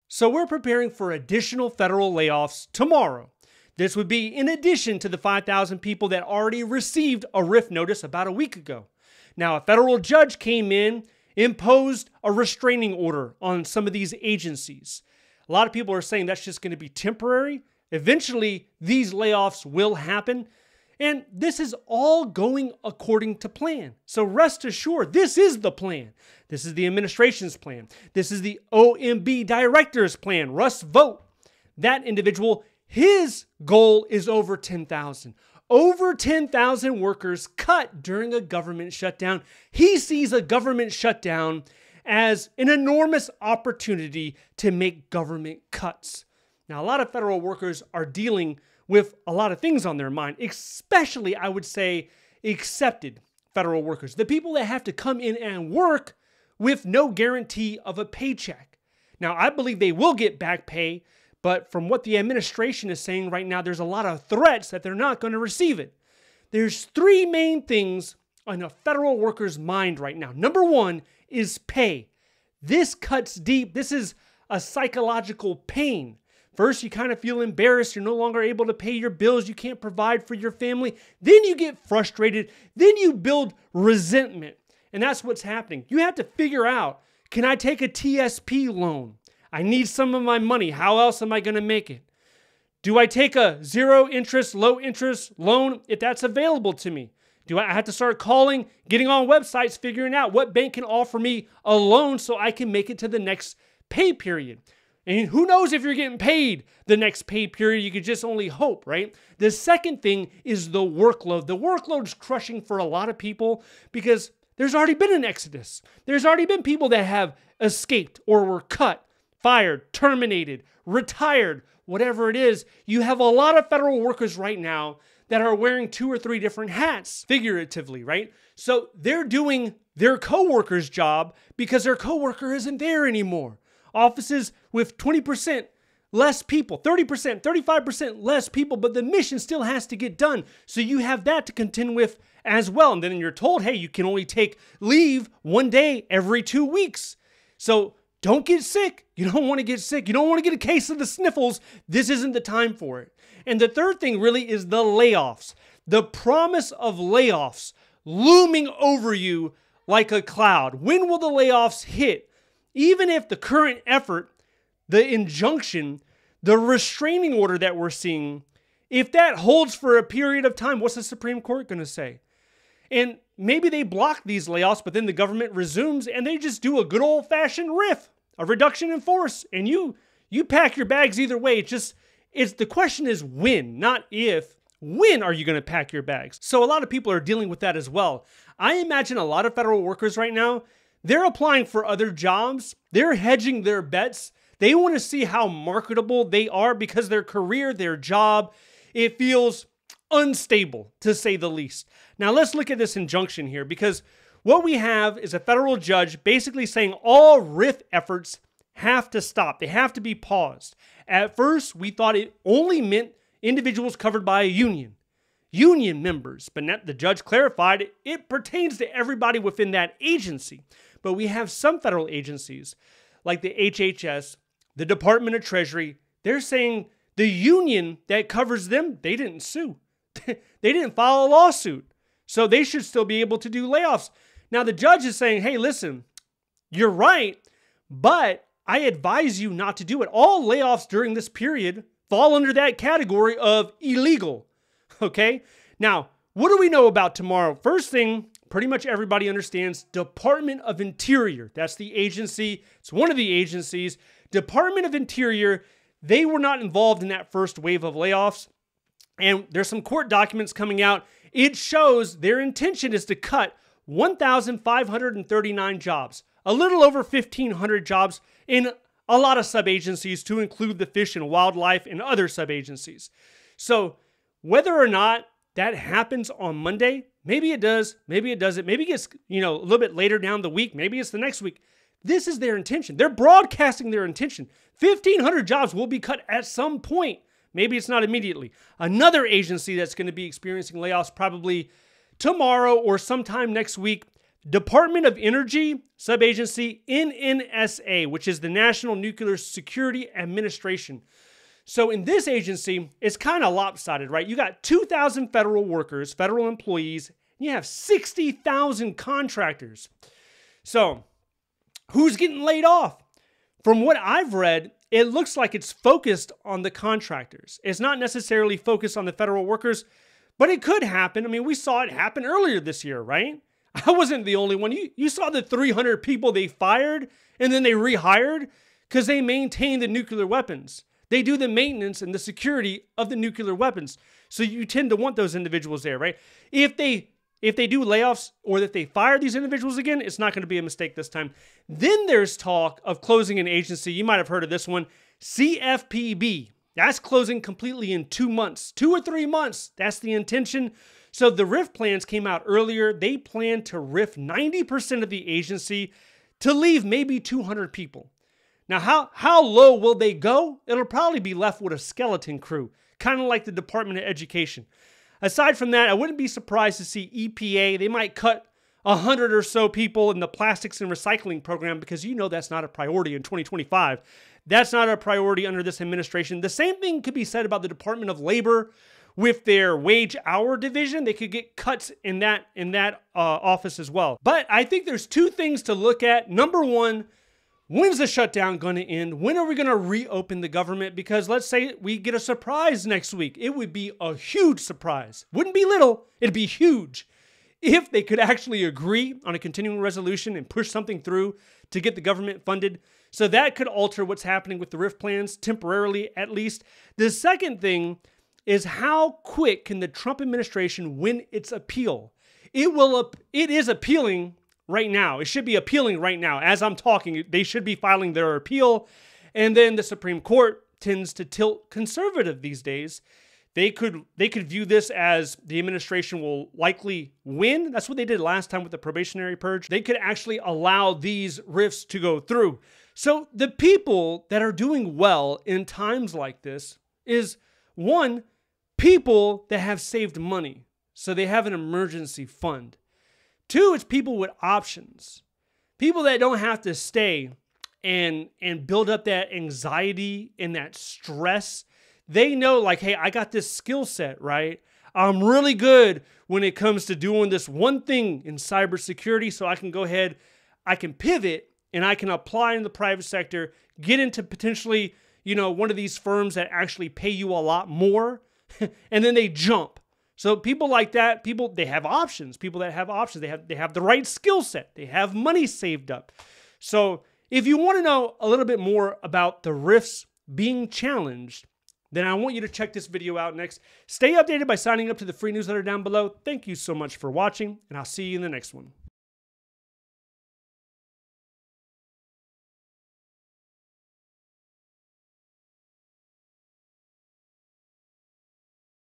So we're preparing for additional federal layoffs tomorrow. This would be in addition to the 5,000 people that already received a RIF notice about a week ago. Now, a federal judge came in, imposed a restraining order on some of these agencies. A lot of people are saying that's just going to be temporary. Eventually, these layoffs will happen. And this is all going according to plan. So rest assured, this is the plan. This is the administration's plan. This is the OMB director's plan. Russ Vogt, that individual, his goal is over 10,000. Over 10,000 workers cut during a government shutdown. He sees a government shutdown as an enormous opportunity to make government cuts. Now, a lot of federal workers are dealing with a lot of things on their mind, especially, I would say, accepted federal workers. The people that have to come in and work with no guarantee of a paycheck. Now, I believe they will get back pay, but from what the administration is saying right now, there's a lot of threats that they're not going to receive it. There's three main things on a federal worker's mind right now. Number one is pay. This cuts deep. This is a psychological pain. First, you kind of feel embarrassed. You're no longer able to pay your bills. You can't provide for your family. Then you get frustrated. Then you build resentment. And that's what's happening. You have to figure out, can I take a TSP loan? I need some of my money. How else am I going to make it? Do I take a zero interest, low interest loan if that's available to me? Do I have to start calling, getting on websites, figuring out what bank can offer me a loan so I can make it to the next pay period? And who knows if you're getting paid the next pay period? You could just only hope, right? The second thing is the workload. The workload is crushing for a lot of people because there's already been an exodus. There's already been people that have escaped or were cut, fired, terminated, retired, whatever it is. You have a lot of federal workers right now that are wearing 2 or 3 different hats, figuratively, right? So they're doing their coworker's job because their coworker isn't there anymore. Offices with 20% less people, 30%, 35% less people, but the mission still has to get done. So you have that to contend with as well. And then you're told, hey, you can only take leave 1 day every 2 weeks. So don't get sick. You don't want to get sick. You don't want to get a case of the sniffles. This isn't the time for it. And the third thing really is the layoffs. The promise of layoffs looming over you like a cloud. When will the layoffs hit? Even if the current effort, the injunction, the restraining order that we're seeing, if that holds for a period of time, what's the Supreme Court going to say? And maybe they block these layoffs, but then the government resumes and they just do a good old-fashioned RIF, a reduction in force, and you pack your bags either way. The question is when, not if. When are you going to pack your bags? So a lot of people are dealing with that as well. I imagine a lot of federal workers right now, they're applying for other jobs. They're hedging their bets. They want to see how marketable they are because their career, their job, it feels unstable, to say the least. Now, let's look at this injunction here because what we have is a federal judge basically saying all RIF efforts have to stop. They have to be paused. At first, we thought it only meant individuals covered by a union members, but the judge clarified it pertains to everybody within that agency. But we have some federal agencies like the HHS, the Department of Treasury, they're saying the union that covers them, they didn't sue. They didn't file a lawsuit. So they should still be able to do layoffs. Now the judge is saying, hey, listen, you're right, but I advise you not to do it. All layoffs during this period fall under that category of illegal. Okay? Now, what do we know about tomorrow? First thing, pretty much everybody understands, Department of Interior. That's the agency. It's one of the agencies. Department of Interior, they were not involved in that first wave of layoffs. And there's some court documents coming out. It shows their intention is to cut 1,539 jobs, a little over 1,500 jobs in a lot of sub-agencies to include the fish and wildlife and other sub-agencies. So whether or not that happens on Monday, maybe it does, maybe it doesn't, maybe it's, a little bit later down the week, maybe it's the next week. This is their intention. They're broadcasting their intention. 1,500 jobs will be cut at some point. Maybe it's not immediately. Another agency that's going to be experiencing layoffs probably tomorrow or sometime next week, Department of Energy, subagency NNSA, which is the National Nuclear Security Administration. So in this agency, it's kind of lopsided, right? You got 2,000 federal workers, federal employees, and you have 60,000 contractors. So who's getting laid off? From what I've read, it looks like it's focused on the contractors. It's not necessarily focused on the federal workers, but it could happen. I mean, we saw it happen earlier this year, right? I wasn't the only one. You saw the 300 people they fired and then they rehired because they maintain the nuclear weapons. They do the maintenance and the security of the nuclear weapons. So you tend to want those individuals there, right? If they do layoffs or if they fire these individuals again, it's not going to be a mistake this time. Then there's talk of closing an agency. You might have heard of this one, CFPB. That's closing completely in 2 months, 2 or 3 months. That's the intention. So the RIF plans came out earlier. They plan to RIF 90% of the agency to leave maybe 200 people. Now, how low will they go? It'll probably be left with a skeleton crew, kind of like the Department of Education. Aside from that, I wouldn't be surprised to see EPA. They might cut 100 or so people in the plastics and recycling program because you know that's not a priority in 2025. That's not a priority under this administration. The same thing could be said about the Department of Labor with their wage hour division. They could get cuts in that office as well. But I think there's two things to look at. Number one, when's the shutdown going to end? When are we going to reopen the government? Because let's say we get a surprise next week. It would be a huge surprise. Wouldn't be little, it'd be huge. If they could actually agree on a continuing resolution and push something through to get the government funded. So that could alter what's happening with the RIF plans, temporarily at least. The second thing is how quick can the Trump administration win its appeal? It is appealing right now. It should be appealing right now. As I'm talking, they should be filing their appeal. And then the Supreme Court tends to tilt conservative these days. They could view this as the administration will likely win. That's what they did last time with the probationary purge. They could actually allow these RIFs to go through. So the people that are doing well in times like this is, one, people that have saved money. So they have an emergency fund. Two, it's people with options. People that don't have to stay and build up that anxiety and that stress. They know, like, hey, I got this skill set, right? I'm really good when it comes to doing this one thing in cybersecurity, so I can go ahead, I can pivot, and I can apply in the private sector, get into potentially, one of these firms that actually pay you a lot more, and then they jump. So people like that, they have options. People that have options, they have the right skill set. They have money saved up. So if you want to know a little bit more about the RIFs being challenged, then I want you to check this video out next. Stay updated by signing up to the free newsletter down below. Thank you so much for watching, and I'll see you in the next one.